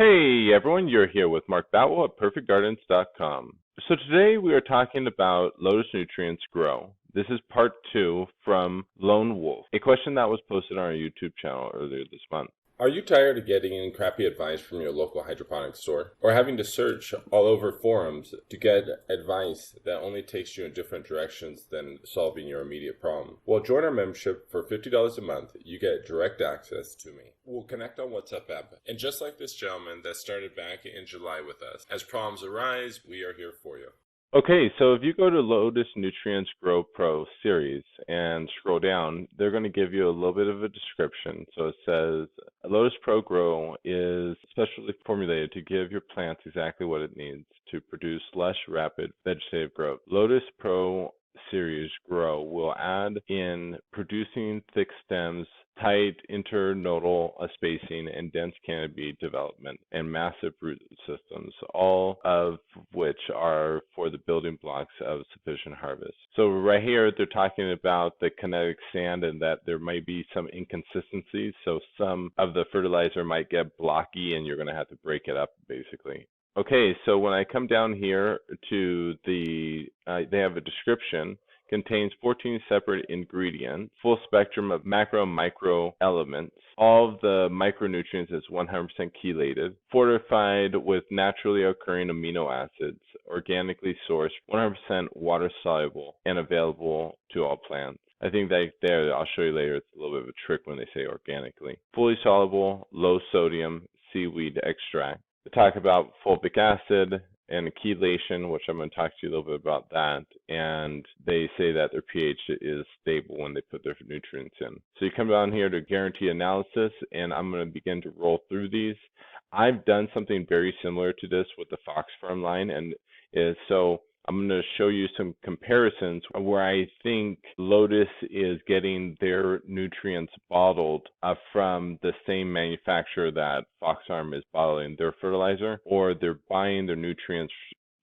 Hey everyone, you're here with Mark Batwell at PerfectGardens.com. So today we are talking about Lotus Nutrients Grow. This is part 2 from Lone Wolf, a question that was posted on our YouTube channel earlier this month. Are you tired of getting crappy advice from your local hydroponics store? Or having to search all over forums to get advice that only takes you in different directions than solving your immediate problem? Well, join our membership for $50 a month. You get direct access to me. We'll connect on WhatsApp app. And just like this gentleman that started back in July with us, as problems arise, we are here for you. Okay, so if you go to Lotus Nutrients Grow Pro series and scroll down, they're going to give you a little bit of a description. So it says, Lotus Pro Grow is specially formulated to give your plants exactly what it needs to produce less rapid vegetative growth. Lotus Pro series Grow will add in producing thick stems, tight internodal spacing, and dense canopy development, and massive root systems, all of which are for the building blocks of sufficient harvest. So right here, they're talking about the kinetic sand and that there might be some inconsistencies. So some of the fertilizer might get blocky and you're going to have to break it up, basically. Okay, so when I come down here to the, they have a description. Contains 14 separate ingredients, full spectrum of macro and micro elements. All of the micronutrients is 100% chelated, fortified with naturally occurring amino acids, organically sourced, 100% water soluble, and available to all plants. I think that there, I'll show you later, it's a little bit of a trick when they say organically. Fully soluble, low sodium seaweed extract. They talk about fulvic acid and chelation, which I'm going to talk to you a little bit about that, and they say that their pH is stable when they put their nutrients in. So you come down here to guarantee analysis, and I'm going to begin to roll through these. I've done something very similar to this with the Fox Farm line, and so I'm going to show you some comparisons where I think Lotus is getting their nutrients bottled from the same manufacturer that Fox Farm is bottling their fertilizer, or they're buying their nutrients,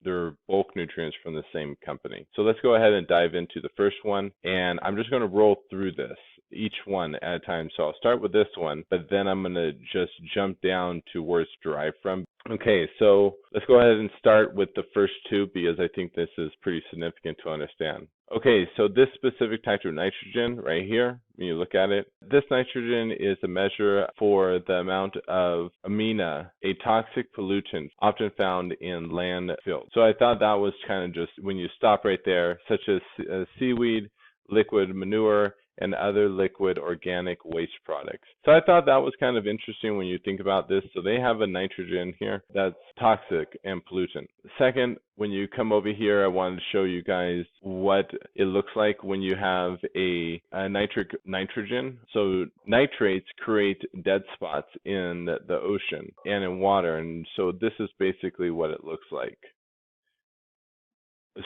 their bulk nutrients from the same company. So let's go ahead and dive into the first one, and I'm just going to roll through this, each one at a time. So I'll start with this one, but then I'm going to just jump down to where it's derived from. Okay, so let's go ahead and start with the first two because I think this is pretty significant to understand. Okay, so this specific type of nitrogen right here, when you look at it, this nitrogen is a measure for the amount of amina, a toxic pollutant often found in landfills. So I thought that was kind of just, when you stop right there, such as seaweed, liquid manure, and other liquid organic waste products. So I thought that was kind of interesting when you think about this. So they have a nitrogen here that's toxic and pollutant. Second, when you come over here, I wanted to show you guys what it looks like when you have a nitric nitrogen. So nitrates create dead spots in the ocean and in water. And so this is basically what it looks like.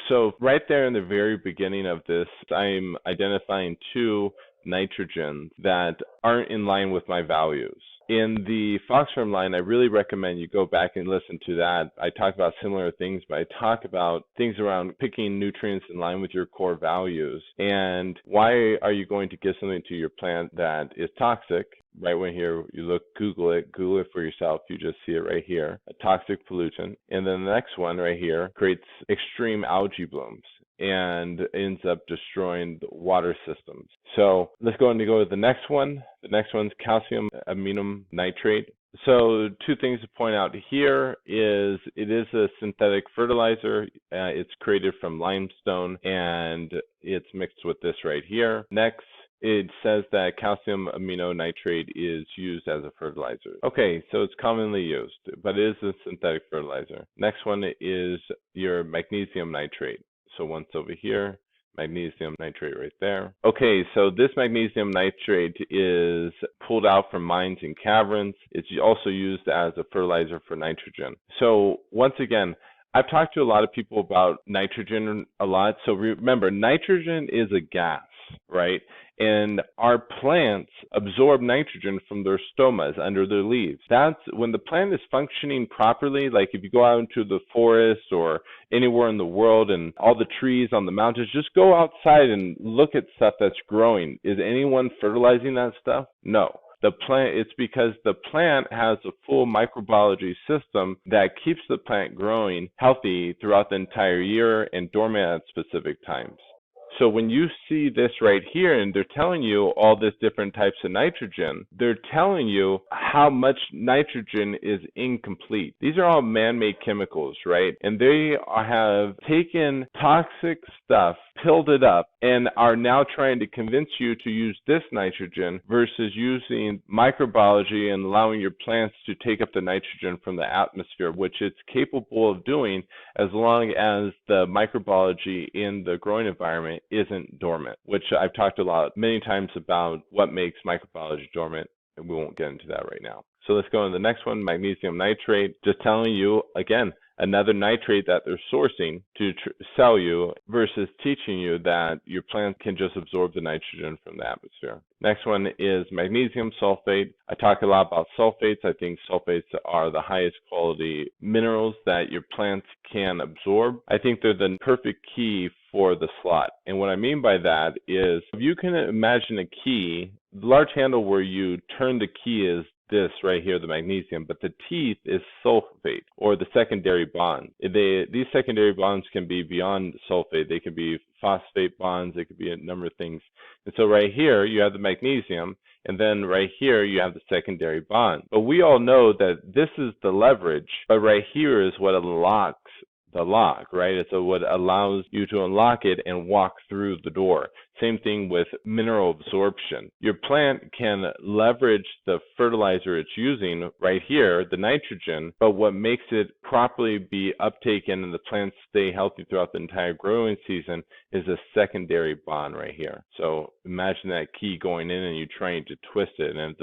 So right there in the very beginning of this, I'm identifying two nitrogens that aren't in line with my values. In the Fox Farm line, I really recommend you go back and listen to that. I talk about similar things, but I talk about things around picking nutrients in line with your core values. And why are you going to give something to your plant that is toxic? Right when here you look, Google it for yourself. You just see it right here, a toxic pollutant. And then the next one right here creates extreme algae blooms and ends up destroying the water systems. So let's go to the next one. The next one's calcium ammonium nitrate. So two things to point out here is it is a synthetic fertilizer. It's created from limestone and it's mixed with this right here. Next, it says that calcium amino nitrate is used as a fertilizer. Okay, so it's commonly used, but it is a synthetic fertilizer. Next one is your magnesium nitrate. So once over here, magnesium nitrate right there. Okay, so this magnesium nitrate is pulled out from mines and caverns. It's also used as a fertilizer for nitrogen. So once again, I've talked to a lot of people about nitrogen a lot. So remember, nitrogen is a gas, right? And our plants absorb nitrogen from their stomas under their leaves. That's when the plant is functioning properly. Like if you go out into the forest or anywhere in the world and all the trees on the mountains, just go outside and look at stuff that's growing. Is anyone fertilizing that stuff? No. It's because the plant has a full microbiology system that keeps the plant growing healthy throughout the entire year and dormant at specific times. So when you see this right here and they're telling you all these different types of nitrogen, they're telling you how much nitrogen is incomplete. These are all man-made chemicals, right? And they have taken toxic stuff, pilled it up, and are now trying to convince you to use this nitrogen versus using microbiology and allowing your plants to take up the nitrogen from the atmosphere, which it's capable of doing as long as the microbiology in the growing environment isn't dormant, which I've talked many times about what makes microbiology dormant, and we won't get into that right now. So let's go on to the next one, magnesium nitrate, just telling you, again, another nitrate that they're sourcing to sell you versus teaching you that your plant can just absorb the nitrogen from the atmosphere. Next one is magnesium sulfate. I talk a lot about sulfates. I think sulfates are the highest quality minerals that your plants can absorb. I think they're the perfect key for the slot. And what I mean by that is, if you can imagine a key, the large handle where you turn the key is this right here, the magnesium, but the teeth is sulfate, or the secondary bond. These secondary bonds can be beyond sulfate. They can be phosphate bonds. They could be a number of things. And so right here, you have the magnesium, and then right here, you have the secondary bond. But we all know that this is the leverage, but right here is what unlocks the lock, right? It's what allows you to unlock it and walk through the door. Same thing with mineral absorption. Your plant can leverage the fertilizer it's using right here, the nitrogen, but what makes it properly be uptaken and the plants stay healthy throughout the entire growing season is a secondary bond right here. So imagine that key going in and you trying to twist it, and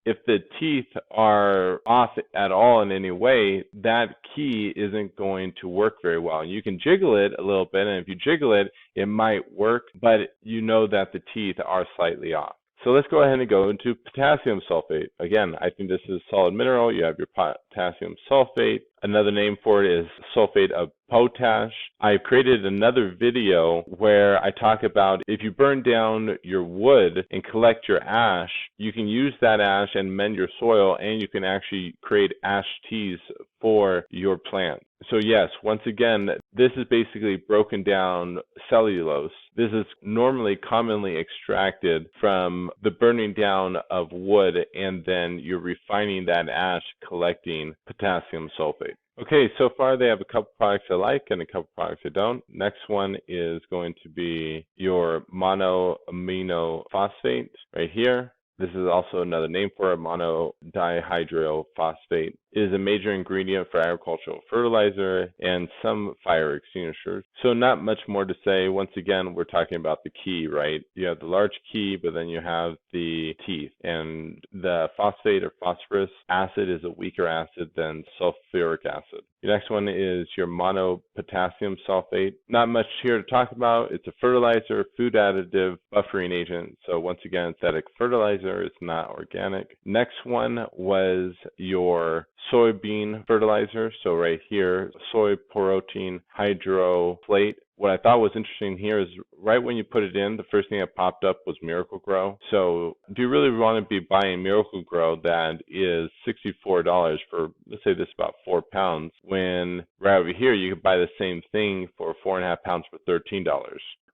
if the teeth are off at all in any way, that key isn't going to work very well. And you can jiggle it a little bit, and if you jiggle it, it might work, but you know that the teeth are slightly off. So let's go ahead and go into potassium sulfate. Again, I think this is a solid mineral. You have your potassium sulfate. Another name for it is sulfate of potash. I've created another video where I talk about if you burn down your wood and collect your ash, you can use that ash and mend your soil, and you can actually create ash teas for your plant. So yes, once again, this is basically broken down cellulose. This is normally commonly extracted from the burning down of wood, and then you're refining that ash, collecting potassium sulfate. Okay, so far they have a couple products I like and a couple products I don't. Next one is going to be your monoamino phosphate right here. This is also another name for it, monodihydrophosphate. It is a major ingredient for agricultural fertilizer and some fire extinguishers. So not much more to say. Once again, we're talking about the key, right? You have the large key, but then you have the teeth. And the phosphate or phosphorus acid is a weaker acid than sulfuric acid. The next one is your monopotassium sulfate. Not much here to talk about. It's a fertilizer, food additive, buffering agent. So once again, synthetic fertilizer. It's not organic. Next one was your soybean fertilizer. So right here, soy protein hydroxide. What I thought was interesting here is right when you put it in, the first thing that popped up was Miracle-Gro. So do you really want to be buying Miracle-Gro that is $64 for, let's say this is about 4 pounds, when right over here you could buy the same thing for 4.5 pounds for $13?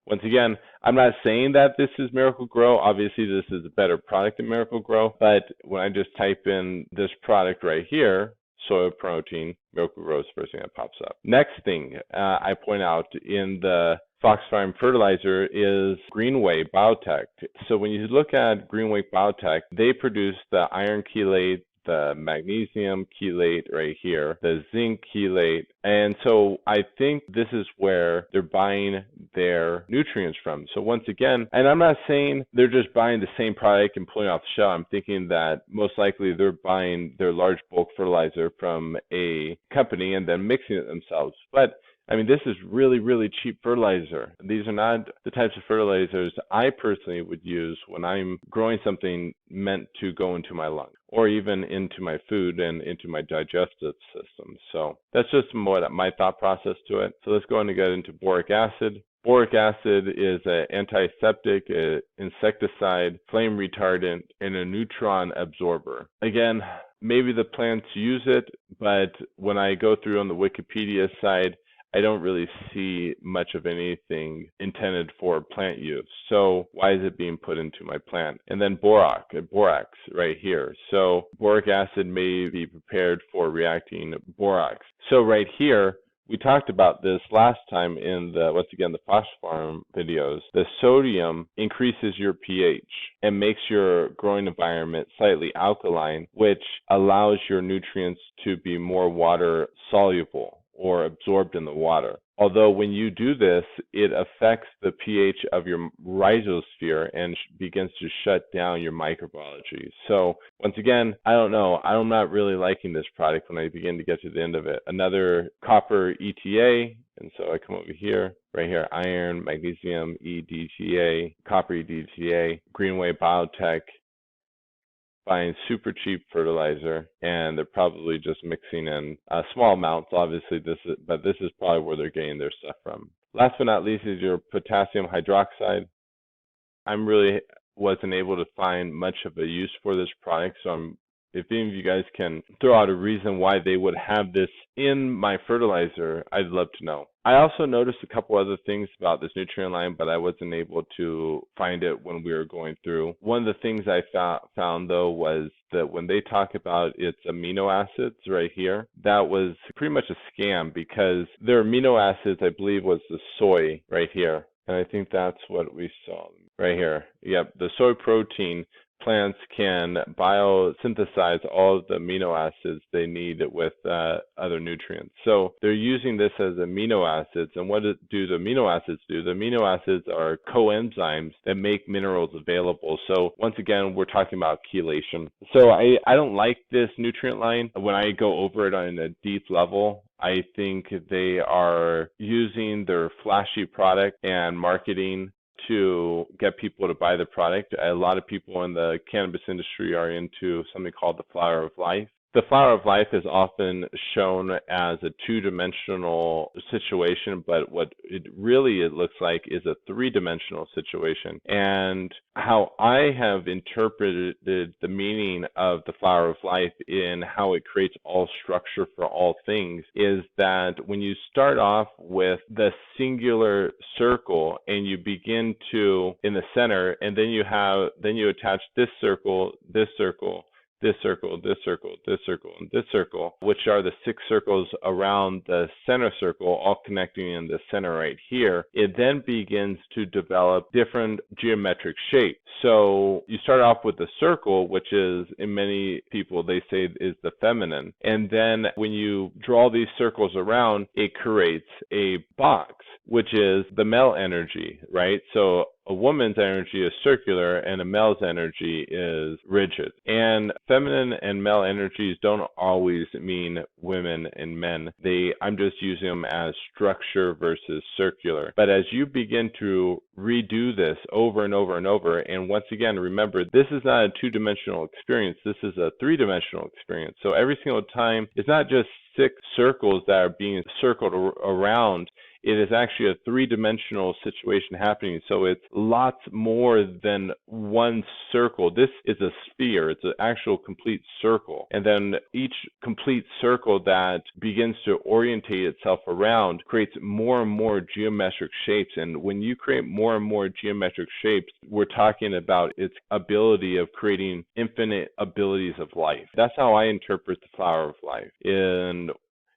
Once again, I'm not saying that this is Miracle-Gro. Obviously, this is a better product than Miracle-Gro. But when I just type in this product right here, soy protein, Miracle-Gro is the first thing that pops up. Next thing I point out in the Fox Farm fertilizer is Greenway Biotech. So when you look at Greenway Biotech, they produce the iron chelate, the magnesium chelate right here, the zinc chelate. And so I think this is where they're buying their nutrients from. So once again, and I'm not saying they're just buying the same product and pulling off the shelf. I'm thinking that most likely they're buying their large bulk fertilizer from a company and then mixing it themselves. But I mean, this is really, really cheap fertilizer. These are not the types of fertilizers I personally would use when I'm growing something meant to go into my lungs or even into my food and into my digestive system. So that's just more my thought process to it. So let's go on and get into boric acid. Boric acid is an antiseptic, an insecticide, flame retardant, and a neutron absorber. Again, maybe the plants use it, but when I go through on the Wikipedia side, I don't really see much of anything intended for plant use. So why is it being put into my plant? And then borax right here. So boric acid may be prepared for reacting borax. So right here, we talked about this last time in the, once again, the phosphorus videos. The sodium increases your pH and makes your growing environment slightly alkaline, which allows your nutrients to be more water soluble or absorbed in the water. Although when you do this, it affects the pH of your rhizosphere and begins to shut down your microbiology. So once again, I don't know. I'm not really liking this product when I begin to get to the end of it. Another copper ETA, and so I come over here, right here, iron, magnesium EDTA, copper EDTA, Greenway Biotech, buying super cheap fertilizer, and they're probably just mixing in small amounts. Obviously, this is probably where they're getting their stuff from. Last but not least is your potassium hydroxide. I'm really wasn't able to find much of a use for this product, so if any of you guys can throw out a reason why they would have this in my fertilizer, I'd love to know. I also noticed a couple other things about this nutrient line, but I wasn't able to find it when we were going through. One of the things I found though was that when they talk about its amino acids right here, that was pretty much a scam because their amino acids, I believe, was the soy right here. And I think that's what we saw right here. Yep, the soy protein. Plants can biosynthesize all of the amino acids they need with other nutrients. So they're using this as amino acids. And what do the amino acids do? The amino acids are coenzymes that make minerals available. So once again, we're talking about chelation. So I don't like this nutrient line. When I go over it on a deep level, I think they are using their flashy product and marketing to get people to buy the product. A lot of people in the cannabis industry are into something called the flower of life. The flower of life is often shown as a two-dimensional situation, but what it really looks like is a three-dimensional situation. And how I have interpreted the meaning of the flower of life in how it creates all structure for all things is that when you start off with the singular circle and you begin to in the center, and then you attach this circle, this circle, this circle, this circle, this circle, and this circle, which are the 6 circles around the center circle, all connecting in the center right here, it then begins to develop different geometric shapes. So you start off with the circle, which is, in many people, they say is the feminine. And then when you draw these circles around, it creates a box, which is the male energy, right? So a woman's energy is circular and a male's energy is rigid. And feminine and male energies don't always mean women and men. I'm just using them as structure versus circular. But as you begin to redo this over and over and over, and once again, remember, this is not a two-dimensional experience. This is a three-dimensional experience. So every single time, it's not just 6 circles that are being circled around. It is actually a three-dimensional situation happening. So it's lots more than one circle. This is a sphere. It's an actual complete circle. And then each complete circle that begins to orientate itself around creates more and more geometric shapes. And when you create more and more geometric shapes, we're talking about its ability of creating infinite abilities of life. That's how I interpret the flower of life.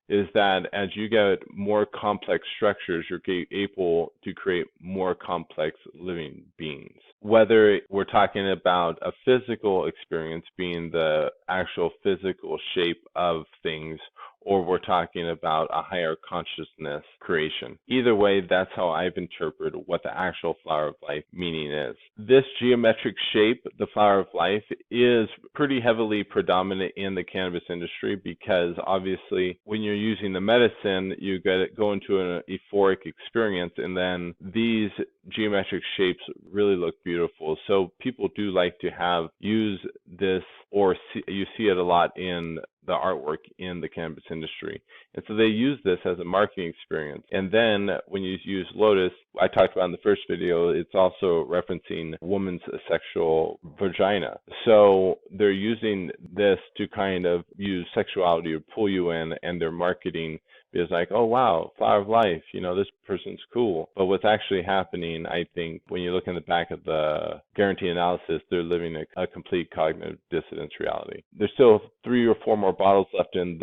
Is that as you get more complex structures, you're able to create more complex living beings. Whether we're talking about a physical experience being the actual physical shape of things, or we're talking about a higher consciousness creation. Either way, that's how I've interpreted what the actual flower of life meaning is. This geometric shape, the flower of life, is pretty heavily predominant in the cannabis industry because obviously when you're using the medicine, you go into an euphoric experience, and then these geometric shapes really look beautiful. So people do like to use this, or you see it a lot in the artwork in the cannabis industry. And so they use this as a marketing experience. And then when you use Lotus, I talked about in the first video, it's also referencing woman's sexual vagina. So they're using this to kind of use sexuality to pull you in, and their marketing is like, oh wow, flower of life, this person's cool. But what's actually happening, I think, when you look in the back of the guarantee analysis, they're living a complete cognitive dissonance reality. There's still 3 or 4 more bottles left in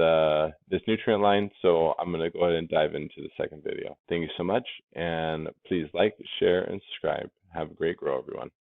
this nutrient line, so I'm going to go ahead and dive into the second video. Thank you so much, and please like, share, and subscribe. Have a great grow, everyone.